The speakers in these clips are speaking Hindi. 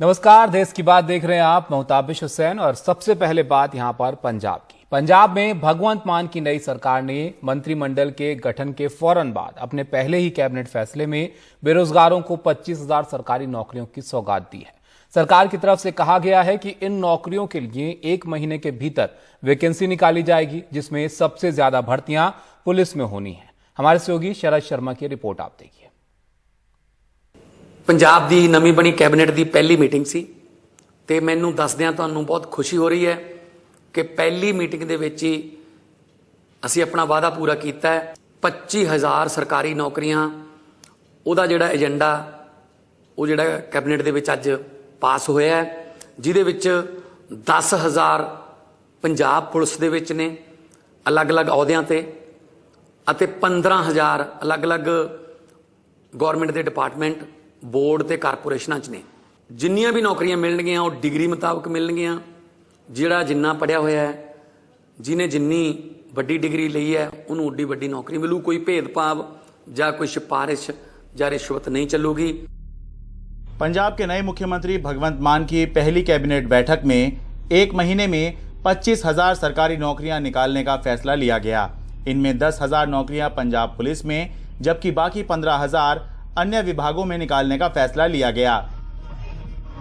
नमस्कार, देश की बात देख रहे हैं आप। मोहताबिश हुसैन। और सबसे पहले बात यहां पर पंजाब की। पंजाब में भगवंत मान की नई सरकार ने मंत्रिमंडल के गठन के फौरन बाद अपने पहले ही कैबिनेट फैसले में बेरोजगारों को 25,000 सरकारी नौकरियों की सौगात दी है। सरकार की तरफ से कहा गया है कि इन नौकरियों के लिए 1 महीने के भीतर वैकेंसी निकाली जाएगी, जिसमें सबसे ज्यादा भर्तियां पुलिस में होनी है। हमारे सहयोगी शरद शर्मा की रिपोर्ट आप देखिए। पंजाब की नवी बनी कैबिनेट की पहली मीटिंग सी ते मैनू दसदियां तुहानूं बहुत खुशी हो रही है कि पहली मीटिंग दे विच ही असीं अपना वादा पूरा कीता है। 25,000 सरकारी नौकरियां उहदा जिहड़ा एजेंडा वो जिहड़ा कैबिनेट दे विच अज पास होया है, जिहदे विच 10,000 पंजाब पुलिस दे विच ने अलग अलग अहुदियां ते अते 15,000 अलग अलग गौरमेंट के डिपार्टमेंट बोर्ड ते कारपोरेशनां च ने। जिन्नियां भी नौकरियां मिलणगियां वो डिग्री मुताबक मिलणगियां। जिहड़ा जिन्ना पढ़िया होया है, जिन्हें जिन्नी वड्डी डिग्री लई है उन्होंने उड्डी वड्डी नौकरी मिलू। कोई भेदभाव या कोई सिफारिश या रिश्वत नहीं चलूगी। पंजाब के नए मुख्यमंत्री भगवंत मान की पहली कैबिनेट बैठक में 1 महीने में 25,000 सरकारी नौकरियां निकालने का फैसला लिया गया। इनमें 10,000 नौकरियां पंजाब पुलिस में, जबकि बाकी 15,000 अन्य विभागों में निकालने का फैसला लिया गया।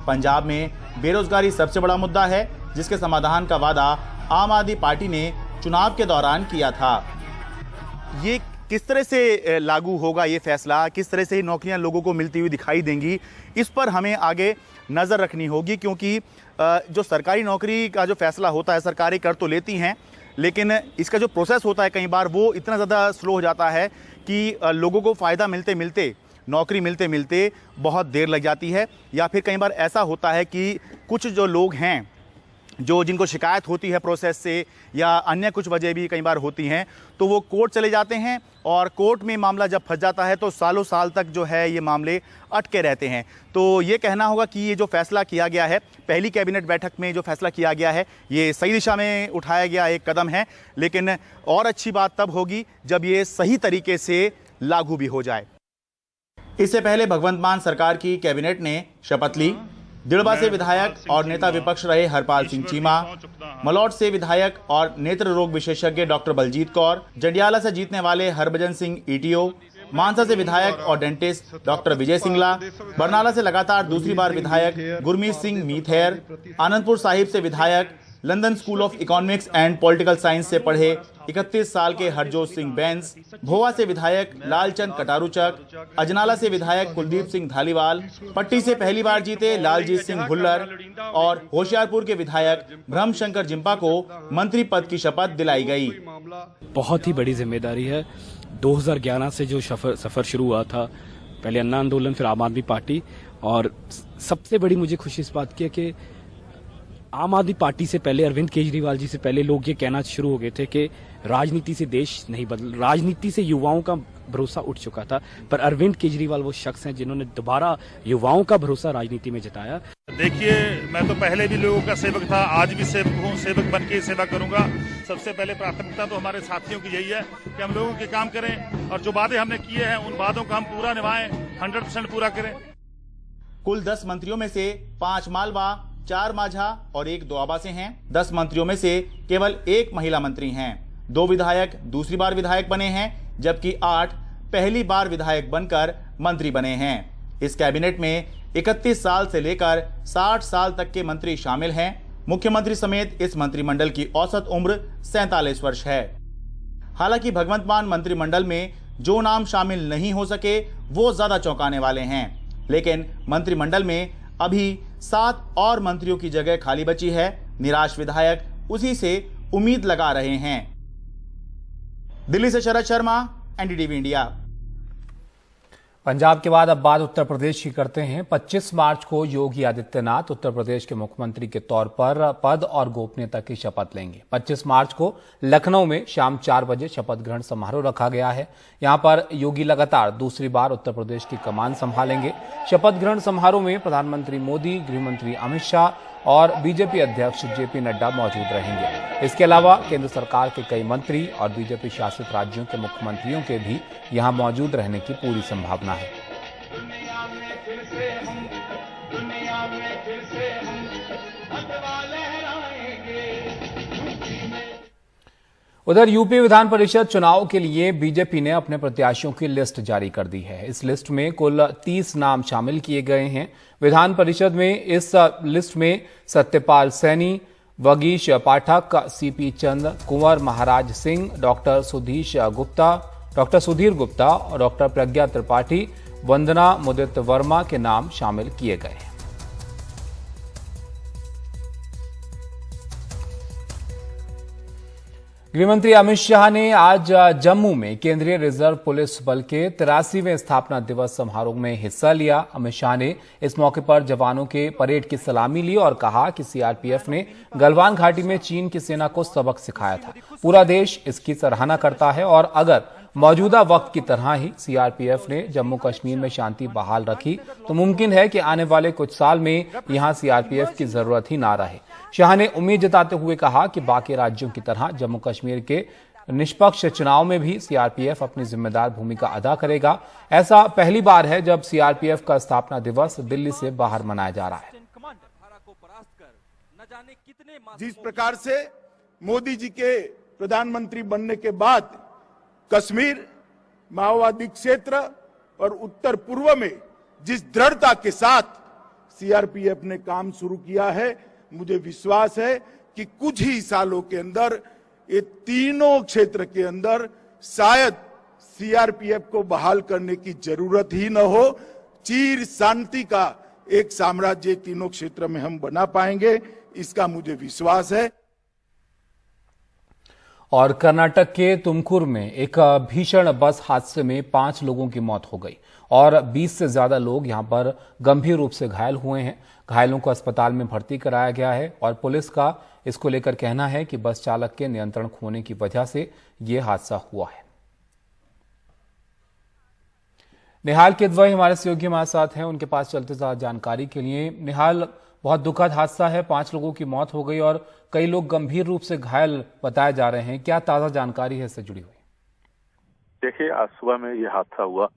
पंजाब में बेरोजगारी सबसे बड़ा मुद्दा है, जिसके समाधान का वादा आम आदमी पार्टी ने चुनाव के दौरान किया था। ये किस तरह से लागू होगा ये फैसला, किस तरह से नौकरियां लोगों को मिलती हुई दिखाई देंगी, इस पर हमें आगे नज़र रखनी होगी। क्योंकि जो सरकारी नौकरी का जो फैसला होता है, सरकारें कर तो लेती हैं, लेकिन इसका जो प्रोसेस होता है कई बार वो इतना ज़्यादा स्लो हो जाता है कि लोगों को फ़ायदा मिलते मिलते, नौकरी मिलते मिलते बहुत देर लग जाती है। या फिर कई बार ऐसा होता है कि कुछ जो लोग हैं जो जिनको शिकायत होती है प्रोसेस से या अन्य कुछ वजह भी कई बार होती हैं, तो वो कोर्ट चले जाते हैं और कोर्ट में मामला जब फंस जाता है तो सालों साल तक जो है ये मामले अटके रहते हैं। तो ये कहना होगा कि ये जो फैसला किया गया है, पहली कैबिनेट बैठक में जो फैसला किया गया है, ये सही दिशा में उठाया गया एक कदम है। लेकिन और अच्छी बात तब होगी जब ये सही तरीके से लागू भी हो जाए। इससे पहले भगवंत मान सरकार की कैबिनेट ने शपथ ली। दिड़बा से विधायक और नेता विपक्ष रहे हरपाल सिंह चीमा, मलौट से विधायक और नेत्र रोग विशेषज्ञ डॉक्टर बलजीत कौर, जंडियाला से जीतने वाले हरभजन सिंह ईटीओ, मानसा से विधायक और डेंटिस्ट डॉक्टर विजय सिंगला, बरनाला से लगातार दूसरी बार विधायक गुरमीत सिंह मीथेर, आनंदपुर साहिब से विधायक, London school of economics and political science से पढ़े 31 साल के हरजोत सिंह बैंस, भोवा से विधायक लालचंद कटारूचक, अजनाला से विधायक कुलदीप सिंह धालीवाल, पट्टी से पहली बार जीते लालजीत सिंह भुल्लर और होशियारपुर के विधायक ब्रह्मशंकर जिम्पा को मंत्री पद की शपथ दिलाई गई। बहुत ही बड़ी जिम्मेदारी है। 2011 से जो सफर शुरू हुआ था, पहले अन्ना आंदोलन, फिर आम आदमी पार्टी, और सबसे बड़ी मुझे खुशी इस बात की है कि आम आदमी पार्टी से पहले, अरविंद केजरीवाल जी से पहले लोग ये कहना शुरू हो गए थे कि राजनीति से देश नहीं बदल, राजनीति से युवाओं का भरोसा उठ चुका था। पर अरविंद केजरीवाल वो शख्स हैं जिन्होंने दोबारा युवाओं का भरोसा राजनीति में जताया। देखिए, मैं तो पहले भी लोगों का सेवक था, आज भी सेवक हूँ, सेवक बन के सेवा करूंगा। सबसे पहले प्राथमिकता तो हमारे साथियों की यही है कि हम लोगों के काम करें और जो वादे हमने किए हैं उन वादों को हम पूरा निभाएं, 100% पूरा करें। कुल 10 मंत्रियों में से 5 मालवा, 4 माझा और 1 दोआबा से हैं। 10 मंत्रियों में से केवल 1 महिला मंत्री हैं। 2 विधायक दूसरी बार विधायक बने हैं, जबकि 8 पहली बार विधायक बनकर मंत्री बने हैं। इस कैबिनेट में 31 साल से लेकर 60 साल तक के मंत्री शामिल हैं। मुख्यमंत्री समेत इस मंत्रिमंडल की औसत उम्र 47 वर्ष है। हालांकि भगवंत मान मंत्रिमंडल में जो नाम शामिल नहीं हो सके वो ज्यादा चौंकाने वाले हैं। लेकिन मंत्रिमंडल में अभी 7 और मंत्रियों की जगह खाली बची है। निराश विधायक उसी से उम्मीद लगा रहे हैं। दिल्ली से शरद शर्मा, एनडीटीवी इंडिया। पंजाब के बाद अब बात उत्तर प्रदेश की करते हैं। 25 मार्च को योगी आदित्यनाथ उत्तर प्रदेश के मुख्यमंत्री के तौर पर पद और गोपनीयता की शपथ लेंगे। 25 मार्च को लखनऊ में शाम 4 बजे शपथ ग्रहण समारोह रखा गया है। यहां पर योगी लगातार दूसरी बार उत्तर प्रदेश की कमान संभालेंगे। शपथ ग्रहण समारोह में प्रधानमंत्री मोदी, गृहमंत्री अमित शाह और बीजेपी अध्यक्ष जेपी नड्डा मौजूद रहेंगे। इसके अलावा केंद्र सरकार के कई मंत्री और बीजेपी शासित राज्यों के मुख्यमंत्रियों के भी यहां मौजूद रहने की पूरी संभावना है। उधर यूपी विधान परिषद चुनाव के लिए बीजेपी ने अपने प्रत्याशियों की लिस्ट जारी कर दी है। इस लिस्ट में कुल 30 नाम शामिल किए गए हैं। विधान परिषद में इस लिस्ट में सत्यपाल सैनी, वगीश पाठक, सीपी चंद, कुंवर महाराज सिंह, डॉक्टर सुधीर गुप्ता और डॉक्टर प्रज्ञा त्रिपाठी, वंदना मुदित वर्मा के नाम शामिल किए गए हैं। गृहमंत्री अमित शाह ने आज जम्मू में केंद्रीय रिजर्व पुलिस बल के 83वें स्थापना दिवस समारोह में हिस्सा लिया। अमित शाह ने इस मौके पर जवानों के परेड की सलामी ली और कहा कि सीआरपीएफ ने गलवान घाटी में चीन की सेना को सबक सिखाया था। पूरा देश इसकी सराहना करता है और अगर मौजूदा वक्त की तरह ही सीआरपीएफ ने जम्मू कश्मीर में शांति बहाल रखी तो मुमकिन है कि आने वाले कुछ साल में यहां सीआरपीएफ की जरूरत ही ना रहे। शाह ने उम्मीद जताते हुए कहा कि बाकी राज्यों की तरह जम्मू कश्मीर के निष्पक्ष चुनाव में भी सीआरपीएफ अपनी जिम्मेदार भूमिका अदा करेगा। ऐसा पहली बार है जब सीआरपीएफ का स्थापना दिवस दिल्ली से बाहर मनाया जा रहा है। जिस प्रकार से मोदी जी के प्रधानमंत्री बनने के बाद कश्मीर माओवादी क्षेत्र और उत्तर पूर्व में जिस दृढ़ता के साथ सीआरपीएफ ने काम शुरू किया है, मुझे विश्वास है कि कुछ ही सालों के अंदर ये तीनों क्षेत्र के अंदर शायद सीआरपीएफ को बहाल करने की जरूरत ही न हो। चिर शांति का एक साम्राज्य तीनों क्षेत्र में हम बना पाएंगे, इसका मुझे विश्वास है। और कर्नाटक के तुमकुर में एक भीषण बस हादसे में 5 लोगों की मौत हो गई और 20 से ज्यादा लोग यहां पर गंभीर रूप से घायल हुए हैं। घायलों को अस्पताल में भर्ती कराया गया है और पुलिस का इसको लेकर कहना है कि बस चालक के नियंत्रण खोने की वजह से यह हादसा हुआ है। निहाल किदवई हमारे सहयोगी हमारे साथ हैं, उनके पास चलते ज्यादा जानकारी के लिए। निहाल, बहुत दुखद हादसा है, 5 लोगों की मौत हो गई और कई लोग गंभीर रूप से घायल बताए जा रहे हैं। क्या ताजा जानकारी है इससे जुड़ी हुई? देखिए, आज सुबह में ये हादसा हुआ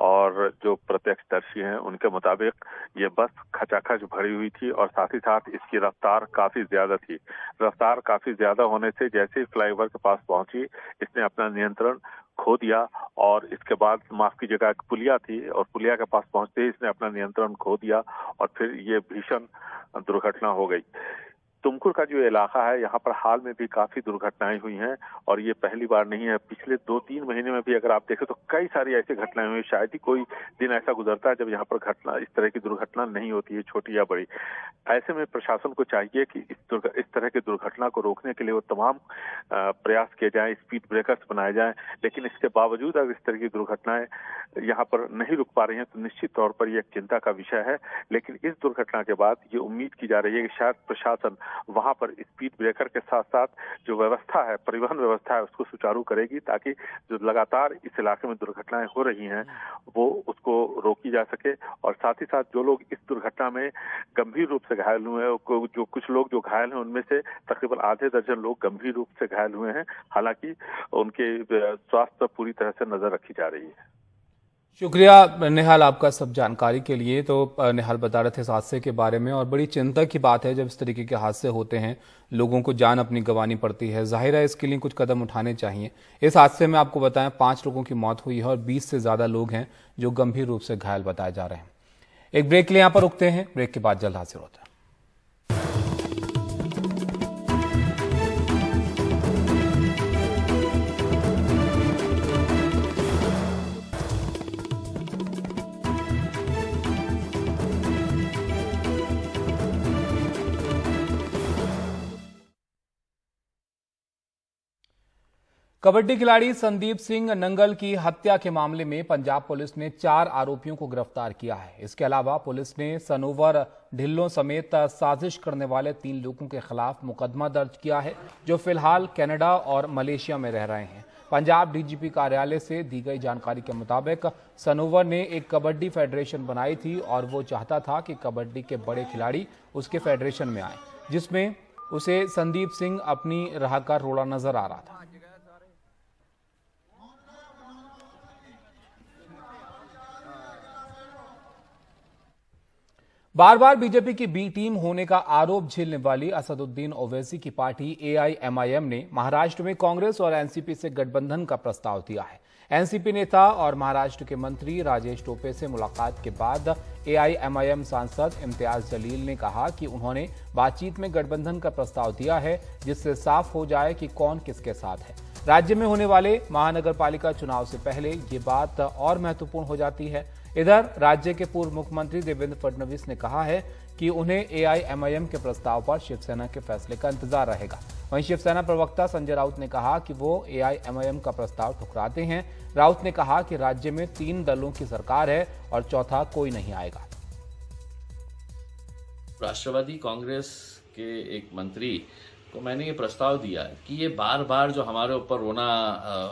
और जो प्रत्यक्षदर्शी हैं उनके मुताबिक ये बस खचाखच भरी हुई थी और साथ ही साथ इसकी रफ्तार काफी ज्यादा थी। रफ्तार काफी ज्यादा होने से जैसे ही फ्लाईओवर के पास पहुंची, इसने अपना नियंत्रण खो दिया और इसके बाद माफ कीजिएगा एक पुलिया थी और पुलिया के पास पहुंचते ही इसने अपना नियंत्रण खो दिया और फिर ये भीषण दुर्घटना हो गई। तुमकुर का जो इलाका है, यहाँ पर हाल में भी काफी दुर्घटनाएं हुई हैं और ये पहली बार नहीं है। पिछले 2-3 महीने में भी अगर आप देखें तो कई सारी ऐसी घटनाएं हुई। शायद ही कोई दिन ऐसा गुजरता है जब यहाँ पर घटना इस तरह की दुर्घटना नहीं होती है, छोटी या बड़ी। ऐसे में प्रशासन को चाहिए कि इस तरह की दुर्घटना को रोकने के लिए वो तमाम प्रयास किए जाएं, स्पीड ब्रेकर्स बनाए जाएं। लेकिन इसके बावजूद अगर इस तरह की दुर्घटनाएं यहाँ पर नहीं रुक पा रही हैं तो निश्चित तौर पर यह एक चिंता का विषय है। लेकिन इस दुर्घटना के बाद ये उम्मीद की जा रही है कि शायद प्रशासन वहां पर स्पीड ब्रेकर के साथ साथ जो व्यवस्था है, परिवहन व्यवस्था है, उसको सुचारू करेगी ताकि जो लगातार इस इलाके में दुर्घटनाएं हो रही हैं वो उसको रोकी जा सके। और साथ ही साथ जो लोग इस दुर्घटना में गंभीर रूप से घायल हुए हैं, जो कुछ लोग जो घायल हैं उनमें से तकरीबन आधे दर्जन लोग गंभीर रूप से घायल हुए हैं। हालांकि उनके स्वास्थ्य पर पूरी तरह से नजर रखी जा रही है। शुक्रिया निहाल आपका सब जानकारी के लिए। तो निहाल बता रहे थे इस हादसे के बारे में और बड़ी चिंता की बात है जब इस तरीके के हादसे होते हैं, लोगों को जान अपनी गंवानी पड़ती है। जाहिर है इसके लिए कुछ कदम उठाने चाहिए। इस हादसे में आपको बताएं 5 लोगों की मौत हुई है और 20 से ज्यादा लोग हैं जो गंभीर रूप से घायल बताए जा रहे हैं। एक ब्रेक के लिए यहां पर रुकते हैं, ब्रेक के बाद जल्द हाजिर होते हैं। कबड्डी खिलाड़ी संदीप सिंह नंगल की हत्या के मामले में पंजाब पुलिस ने 4 आरोपियों को गिरफ्तार किया है। इसके अलावा पुलिस ने सनोवर ढिल्लों समेत साजिश करने वाले 3 लोगों के खिलाफ मुकदमा दर्ज किया है जो फिलहाल कनाडा और मलेशिया में रह रहे हैं। पंजाब डीजीपी कार्यालय से दी गई जानकारी के मुताबिक सनोवर ने एक कबड्डी फेडरेशन बनाई थी और वो चाहता था कि कबड्डी के बड़े खिलाड़ी उसके फेडरेशन में आए, जिसमें उसे संदीप सिंह अपनी राह का रोड़ा नजर आ रहा था। बार बार बीजेपी की बी टीम होने का आरोप झेलने वाली असदुद्दीन ओवैसी की पार्टी एआईएमआईएम ने महाराष्ट्र में कांग्रेस और एनसीपी से गठबंधन का प्रस्ताव दिया है। एनसीपी नेता और महाराष्ट्र के मंत्री राजेश टोपे से मुलाकात के बाद एआईएमआईएम सांसद इम्तियाज जलील ने कहा कि उन्होंने बातचीत में गठबंधन का प्रस्ताव दिया है, जिससे साफ हो जाए कि कौन किसके साथ है। राज्य में होने वाले महानगर पालिका चुनाव से पहले ये बात और महत्वपूर्ण हो जाती है। इधर राज्य के पूर्व मुख्यमंत्री देवेंद्र फडणवीस ने कहा है कि उन्हें एआईएमआईएम के प्रस्ताव पर शिवसेना के फैसले का इंतजार रहेगा। वहीं शिवसेना प्रवक्ता संजय राउत ने कहा कि वो एआईएमआईएम का प्रस्ताव ठुकराते हैं। राउत ने कहा कि राज्य में 3 दलों की सरकार है और चौथा कोई नहीं आएगा। राष्ट्रवादी कांग्रेस के एक मंत्री को मैंने ये प्रस्ताव दिया कि ये बार बार जो हमारे ऊपर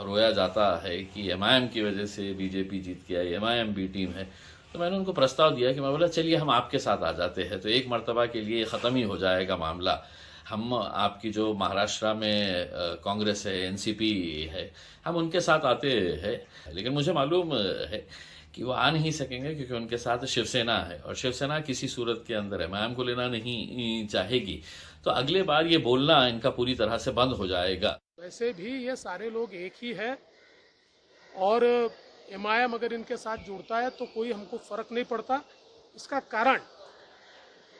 रोया जाता है कि एमआईएम की वजह से बीजेपी जीत के आई, एमआईएम बी टीम है, तो मैंने उनको प्रस्ताव दिया कि मैं बोला चलिए हम आपके साथ आ जाते हैं, तो एक मर्तबा के लिए ख़त्म ही हो जाएगा मामला। हम आपकी जो महाराष्ट्र में कांग्रेस है, एनसीपी है, हम उनके साथ आते हैं, लेकिन मुझे मालूम है कि वो आ नहीं सकेंगे क्योंकि उनके साथ शिवसेना है और शिवसेना किसी सूरत के अंदर एमआईएम को लेना नहीं चाहेगी। तो अगले बार ये बोलना इनका पूरी तरह से बंद हो जाएगा। वैसे भी ये सारे लोग एक ही है और एमआईएम अगर इनके साथ जुड़ता है तो कोई हमको फर्क नहीं पड़ता। इसका कारण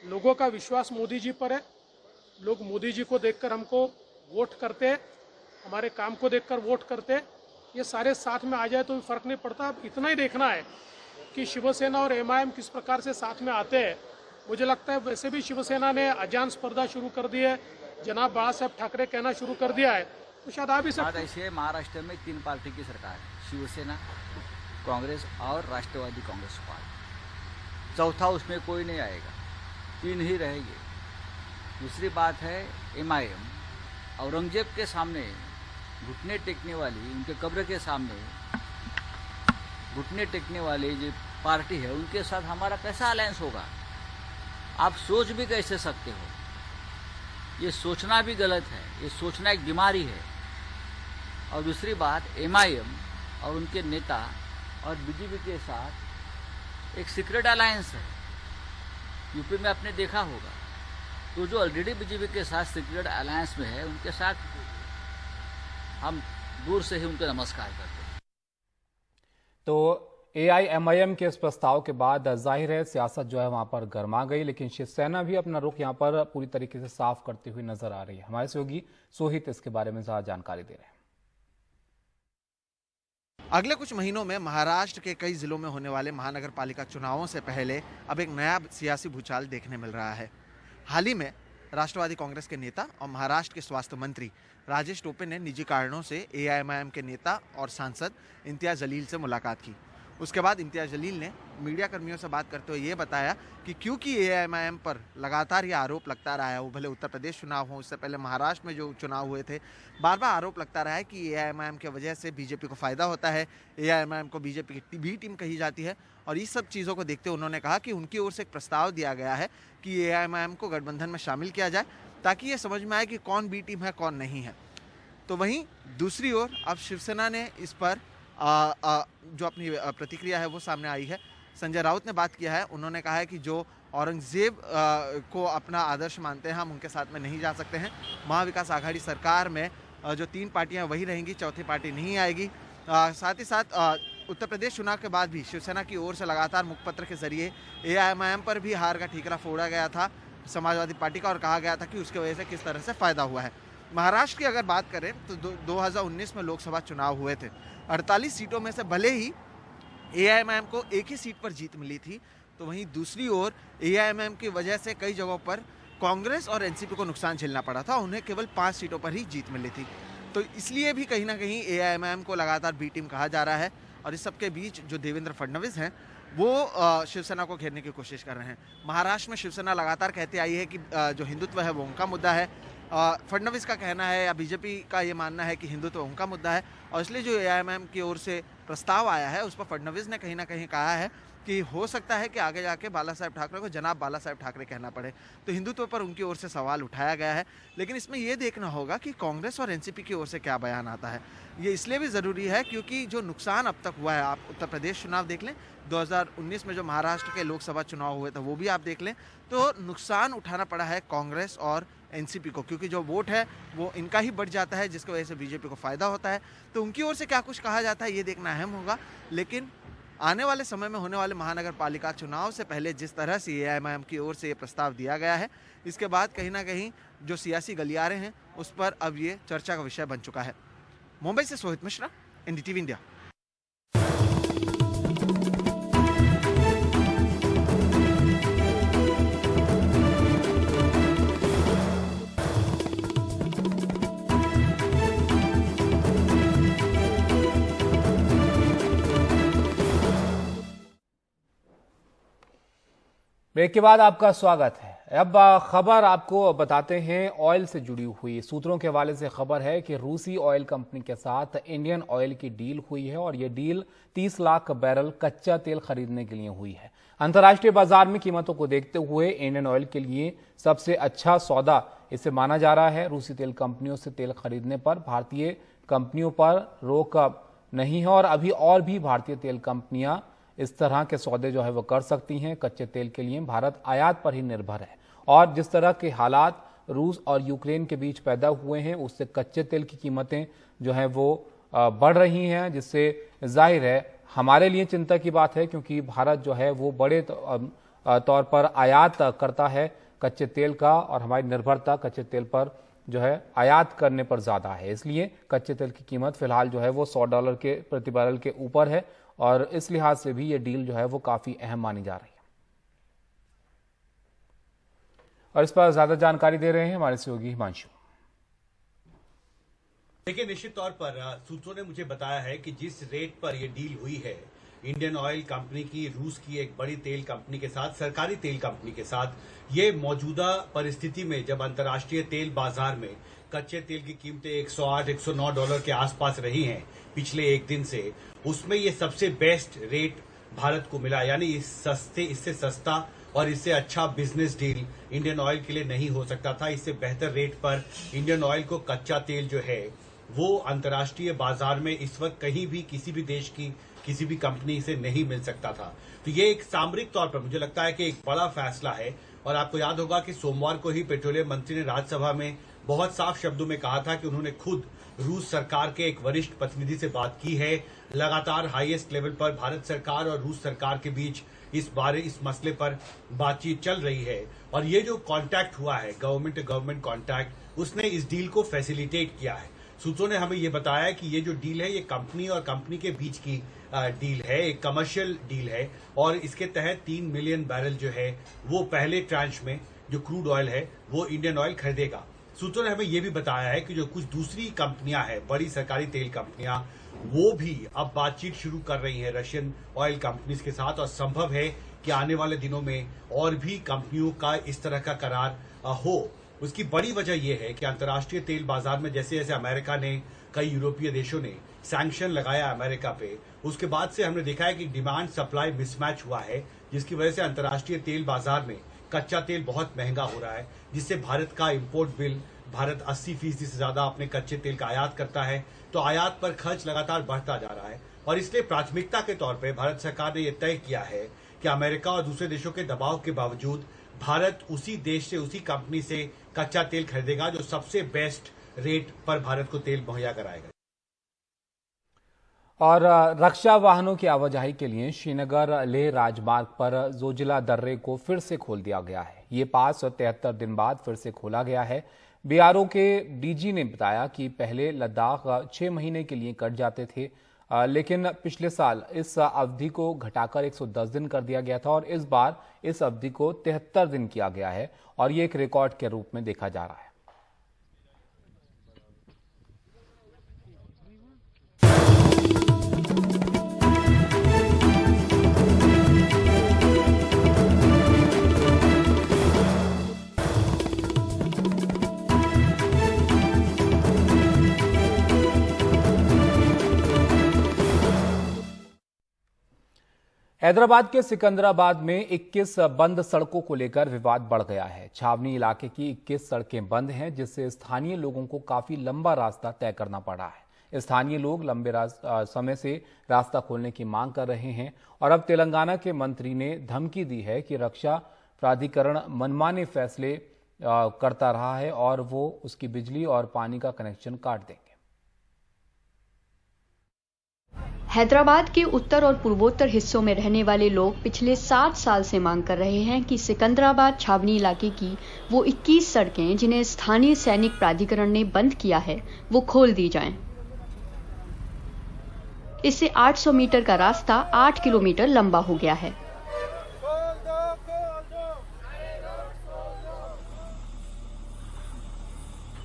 लोगों का विश्वास मोदी जी पर है। लोग मोदी जी को देखकर हमको वोट करते हैं, हमारे काम को देखकर वोट करते हैं। ये सारे साथ में आ जाए तो भी फर्क नहीं पड़ता। अब इतना ही देखना है कि शिवसेना और एमआईएम किस प्रकार से साथ में आते हैं। मुझे लगता है वैसे भी शिवसेना ने अजान स्पर्धा शुरू कर दी है, जनाब बाला साहब ठाकरे कहना शुरू कर दिया है, तो शायद आ भी सकते। ऐसे महाराष्ट्र में 3 पार्टी की सरकार है, शिवसेना, कांग्रेस और राष्ट्रवादी कांग्रेस पार्टी। चौथा उसमें कोई नहीं आएगा, 3 ही रहेंगे। दूसरी बात है एमआईएम औरंगजेब के सामने घुटने टेकने वाली, उनके कब्र के सामने घुटने टेकने वाली जो पार्टी है, उनके साथ हमारा कैसा अलायंस होगा? आप सोच भी कैसे सकते हो? ये सोचना भी गलत है, ये सोचना एक बीमारी है। और दूसरी बात, एमआईएम और उनके नेता और बीजेपी के साथ एक सीक्रेट अलायंस है। यूपी में आपने देखा होगा, तो जो ऑलरेडी बीजेपी के साथ सीक्रेट अलायंस में है, उनके साथ हम दूर से ही उनको नमस्कार करते हैं। तो एआईएमआईएम के इस प्रस्ताव के बाद जाहिर है सियासत जो है वहां पर गर्मा गई, लेकिन शिवसेना भी अपना रुख यहां पर पूरी तरीके से साफ करती हुई नजर आ रही है। हमारे सहयोगी सोहित इसके बारे में ज्यादा जानकारी दे रहे हैं। अगले कुछ महीनों में महाराष्ट्र के कई जिलों में होने वाले महानगर पालिका चुनावों से पहले अब एक नया सियासी भूचाल देखने मिल रहा है। हाल ही में राष्ट्रवादी कांग्रेस के नेता और महाराष्ट्र के स्वास्थ्य मंत्री राजेश टोपे ने निजी कारणों से एआईएमआईएम के नेता और सांसद इम्तियाज जलील से मुलाकात की। उसके बाद इम्तियाज जलील ने मीडिया कर्मियों से बात करते हुए ये बताया कि क्योंकि एआईएमआईएम पर लगातार ये आरोप लगता रहा है, वो भले उत्तर प्रदेश चुनाव हो, इससे पहले महाराष्ट्र में जो चुनाव हुए थे, बार बार आरोप लगता रहा है कि एआईएमआईएम की वजह से बीजेपी को फ़ायदा होता है, एआईएमआईएम को बीजेपी की बी टीम कही जाती है। और इस सब चीज़ों को देखते हुए उन्होंने कहा कि उनकी ओर से एक प्रस्ताव दिया गया है कि एआईएमआईएम को गठबंधन में शामिल किया जाए, ताकि ये समझ में आए कि कौन बी टीम है, कौन नहीं है। तो वहीं दूसरी ओर अब शिवसेना ने इस पर जो अपनी प्रतिक्रिया है वो सामने आई है। संजय राउत ने बात किया है। उन्होंने कहा है कि जो औरंगजेब को अपना आदर्श मानते हैं, हम उनके साथ में नहीं जा सकते हैं। महाविकास आघाड़ी सरकार में जो 3 पार्टियां वही रहेंगी, चौथी पार्टी नहीं आएगी। साथ ही साथ उत्तर प्रदेश चुनाव के बाद भी शिवसेना की ओर से लगातार मुखपत्र के जरिए एआईएमआईएम पर भी हार का ठीकरा फोड़ा गया था समाजवादी पार्टी का, और कहा गया था कि उसकी वजह से किस तरह से फ़ायदा हुआ है। महाराष्ट्र की अगर बात करें तो 2019 में लोकसभा चुनाव हुए थे। 48 सीटों में से भले ही एआईएमआईएम को एक ही सीट पर जीत मिली थी, तो वहीं दूसरी ओर एआईएमआईएम की वजह से कई जगहों पर कांग्रेस और एनसीपी को नुकसान झेलना पड़ा था। उन्हें केवल 5 सीटों पर ही जीत मिली थी। तो इसलिए भी कहीं ना कहीं एआईएमआईएम को लगातार बी टीम कहा जा रहा है। और इस सबके बीच जो देवेंद्र फडणवीस हैं वो शिवसेना को घेरने की कोशिश कर रहे हैं। महाराष्ट्र में शिवसेना लगातार कहती आई है कि जो हिंदुत्व है वो उनका मुद्दा है। फडणवीस का कहना है या बीजेपी का ये मानना है कि हिंदुत्व उनका मुद्दा है, और इसलिए जो एआईएमआईएम की ओर से प्रस्ताव आया है उस पर फडणवीस ने कहीं ना कहीं कहा है कि हो सकता है कि आगे जाके बाला साहेब ठाकरे को जनाब बाला साहेब ठाकरे कहना पड़े। तो हिंदुत्व पर उनकी ओर से सवाल उठाया गया है, लेकिन इसमें यह देखना होगा कि कांग्रेस और एनसीपी की ओर से क्या बयान आता है। ये इसलिए भी ज़रूरी है क्योंकि जो नुकसान अब तक हुआ है, आप उत्तर प्रदेश चुनाव देख लें, 2019 में जो महाराष्ट्र के लोकसभा चुनाव हुए थे वो भी आप देख लें, तो नुकसान उठाना पड़ा है कांग्रेस और एनसीपी को, क्योंकि जो वोट है वो इनका ही बढ़ जाता है, जिसकी वजह से बीजेपी को फ़ायदा होता है। तो उनकी ओर से क्या कुछ कहा जाता है ये देखना अहम होगा। लेकिन आने वाले समय में होने वाले महानगर पालिका चुनाव से पहले जिस तरह से एआईएमआईएम की ओर से ये प्रस्ताव दिया गया है, इसके बाद कहीं ना कहीं जो सियासी गलियारे हैं उस पर अब ये चर्चा का विषय बन चुका है। मुंबई से Sohit Mishra, NDTV India. Break के बाद आपका स्वागत है। अब खबर आपको बताते हैं ऑयल से जुड़ी हुई। सूत्रों के हवाले से खबर है कि रूसी ऑयल कंपनी के साथ इंडियन ऑयल की डील हुई है और यह डील 30 लाख बैरल कच्चा तेल खरीदने के लिए हुई है। अंतर्राष्ट्रीय बाजार में कीमतों को देखते हुए इंडियन ऑयल के लिए सबसे अच्छा सौदा इसे माना जा रहा है। रूसी तेल कंपनियों से तेल खरीदने पर भारतीय कंपनियों पर रोक नहीं है और अभी और भी भारतीय तेल कंपनियां इस तरह के सौदे जो है वो कर सकती हैं। कच्चे तेल के लिए भारत आयात पर ही निर्भर है और जिस तरह के हालात रूस और यूक्रेन के बीच पैदा हुए हैं उससे कच्चे तेल की कीमतें जो है वो बढ़ रही हैं, जिससे जाहिर है हमारे लिए चिंता की बात है, क्योंकि भारत जो है वो बड़े तौर पर आयात करता है कच्चे तेल का और हमारी निर्भरता कच्चे तेल पर जो है आयात करने पर ज्यादा है। इसलिए कच्चे तेल की कीमत फिलहाल जो है वो $100 के प्रति बैरल के ऊपर है और इस लिहाज से भी ये डील जो है वो काफी अहम मानी जा रही है। और इस पर ज्यादा जानकारी दे रहे हैं हमारे सहयोगी हिमांशु। देखिए, निश्चित तौर पर सूत्रों ने मुझे बताया है कि जिस रेट पर यह डील हुई है इंडियन ऑयल कंपनी की रूस की एक बड़ी तेल कंपनी के साथ, सरकारी तेल कंपनी के साथ, ये मौजूदा परिस्थिति में जब अंतर्राष्ट्रीय तेल बाजार में कच्चे तेल की कीमतें $108-109 के आसपास रही हैं पिछले एक दिन से, उसमें ये सबसे बेस्ट रेट भारत को मिला। यानी इससे सस्ता और इससे अच्छा बिजनेस डील इंडियन ऑयल के लिए नहीं हो सकता था। इससे बेहतर रेट पर इंडियन ऑयल को कच्चा तेल जो है वो अंतर्राष्ट्रीय बाजार में इस वक्त कहीं भी किसी भी देश की किसी भी कंपनी से नहीं मिल सकता था। तो ये एक सामरिक तौर पर मुझे लगता है कि एक बड़ा फैसला है। और आपको याद होगा कि सोमवार को ही पेट्रोलियम मंत्री ने राज्यसभा में बहुत साफ शब्दों में कहा था कि उन्होंने खुद रूस सरकार के एक वरिष्ठ प्रतिनिधि से बात की है। लगातार हाईएस्ट लेवल पर भारत सरकार और रूस सरकार के बीच इस मसले पर बातचीत चल रही है और ये जो कांटेक्ट हुआ है गवर्नमेंट टू गवर्नमेंट कांटेक्ट, उसने इस डील को फैसिलिटेट किया है। सूत्रों ने हमें ये बताया कि ये जो डील है ये कंपनी और कंपनी के बीच की डील है, एक कमर्शियल डील है और इसके तहत 3 मिलियन बैरल जो है वो पहले ट्रांच में जो क्रूड ऑयल है वो इंडियन ऑयल खरीदेगा। सूत्रों ने हमें ये भी बताया है कि जो कुछ दूसरी कंपनियां हैं, बड़ी सरकारी तेल कंपनियां, वो भी अब बातचीत शुरू कर रही हैं रशियन ऑयल कंपनीज के साथ और संभव है कि आने वाले दिनों में और भी कंपनियों का इस तरह का करार हो। उसकी बड़ी वजह यह है कि अंतर्राष्ट्रीय तेल बाजार में जैसे जैसे अमेरिका ने, कई यूरोपीय देशों ने सैंक्शन लगाया अमेरिका पे, उसके बाद से हमने देखा है कि डिमांड सप्लाई मिसमैच हुआ है, जिसकी वजह से अंतर्राष्ट्रीय तेल बाजार में कच्चा तेल बहुत महंगा हो रहा है, जिससे भारत का इंपोर्ट बिल, भारत 80% से ज्यादा अपने कच्चे तेल का आयात करता है, तो आयात पर खर्च लगातार बढ़ता जा रहा है। और इसलिए प्राथमिकता के तौर पर भारत सरकार ने यह तय किया है कि अमेरिका और दूसरे देशों के दबाव के बावजूद भारत उसी देश से, उसी कंपनी से कच्चा तेल खरीदेगा जो सबसे बेस्ट रेट पर भारत को तेल मुहैया कराएगा। और रक्षा वाहनों की आवाजाही के लिए श्रीनगर लेह राजमार्ग पर जोजिला दर्रे को फिर से खोल दिया गया है। ये पास 73 दिन बाद फिर से खोला गया है। बीआरओ के डीजी ने बताया कि पहले लद्दाख 6 महीने के लिए कट जाते थे, लेकिन पिछले साल इस अवधि को घटाकर 110 दिन कर दिया गया था और इस बार इस अवधि को 73 दिन किया गया है और ये एक रिकॉर्ड के रूप में देखा जा रहा है। हैदराबाद के सिकंदराबाद में 21 बंद सड़कों को लेकर विवाद बढ़ गया है। छावनी इलाके की 21 सड़कें बंद हैं, जिससे स्थानीय लोगों को काफी लंबा रास्ता तय करना पड़ा है। स्थानीय लोग लंबे समय से रास्ता खोलने की मांग कर रहे हैं और अब तेलंगाना के मंत्री ने धमकी दी है कि रक्षा प्राधिकरण मनमाने फैसले करता रहा है और वो उसकी बिजली और पानी का कनेक्शन काट देंगे। हैदराबाद के उत्तर और पूर्वोत्तर हिस्सों में रहने वाले लोग पिछले 7 साल से मांग कर रहे हैं कि सिकंदराबाद छावनी इलाके की वो 21 सड़कें जिन्हें स्थानीय सैनिक प्राधिकरण ने बंद किया है वो खोल दी जाएं। इससे 800 मीटर का रास्ता 8 किलोमीटर लंबा हो गया है।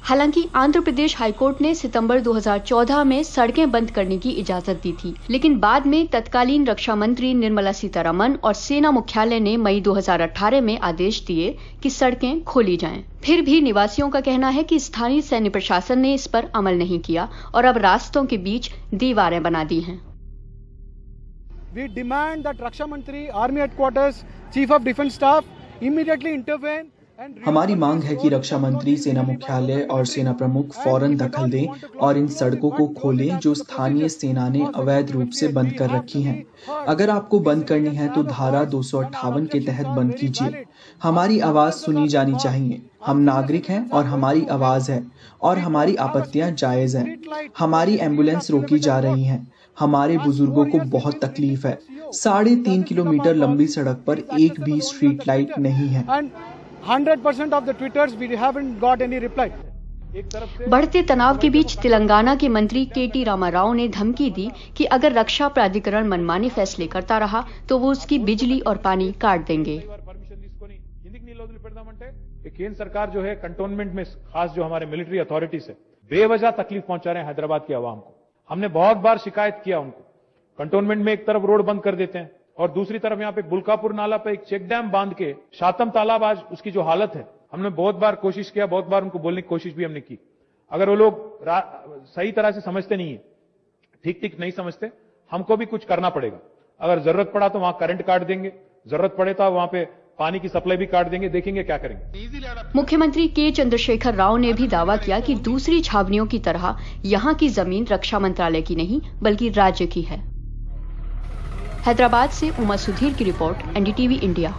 हालांकि आंध्र प्रदेश हाईकोर्ट ने सितंबर 2014 में सड़कें बंद करने की इजाजत दी थी, लेकिन बाद में तत्कालीन रक्षा मंत्री निर्मला सीतारमण और सेना मुख्यालय ने मई 2018 में आदेश दिए कि सड़कें खोली जाएं। फिर भी निवासियों का कहना है कि स्थानीय सैन्य प्रशासन ने इस पर अमल नहीं किया और अब रास्तों के बीच दीवारें बना दी हैं। We demand that रक्षा मंत्री, army headquarters, chief of defence staff immediately intervene. हमारी मांग है कि रक्षा मंत्री, सेना मुख्यालय और सेना प्रमुख फौरन दखल दें और इन सड़कों को खोलें जो स्थानीय सेना ने अवैध रूप से बंद कर रखी हैं। अगर आपको बंद करनी है तो धारा 258 के तहत बंद कीजिए। हमारी आवाज सुनी जानी चाहिए। हम नागरिक हैं और हमारी आवाज है और हमारी आपत्तियां जायज हैं। हमारी एम्बुलेंस रोकी जा रही हैं। हमारे बुजुर्गों को बहुत तकलीफ है। 3.5 किलोमीटर लंबी सड़क पर एक भी स्ट्रीट लाइट नहीं है। 100% of the twitters we haven't got any reply. बढ़ते तनाव के बीच तेलंगाना के मंत्री केटी रामाराव ने धमकी दी कि अगर रक्षा प्राधिकरण मनमाने फैसले करता रहा तो वो उसकी बिजली और पानी काट देंगे। केंद्र सरकार जो है कंटोनमेंट में, खास जो हमारे मिलिट्री अथॉरिटीज है, बेवजह तकलीफ पहुंचा रहे हैं हैदराबाद की आवाम को। हमने बहुत बार शिकायत किया उनको। कंटोनमेंट में एक तरफ रोड बंद कर देते हैं और दूसरी तरफ यहाँ पे बुल्कापुर नाला पे एक चेक डैम बांध के शातम तालाब, आज उसकी जो हालत है, हमने बहुत बार कोशिश किया, बहुत बार उनको बोलने की कोशिश भी हमने की। अगर वो लोग सही तरह से समझते नहीं है, ठीक नहीं समझते, हमको भी कुछ करना पड़ेगा। अगर जरूरत पड़ा तो वहां करंट काट देंगे, जरूरत पड़े तो वहां पे पानी की सप्लाई भी काट देंगे, देखेंगे क्या करेंगे। मुख्यमंत्री के चंद्रशेखर राव ने भी दावा किया कि दूसरी छावनियों की तरह यहाँ की जमीन रक्षा मंत्रालय की नहीं बल्कि राज्य की है। हैदराबाद से उमा सुधीर की रिपोर्ट, एनडीटीवी इंडिया।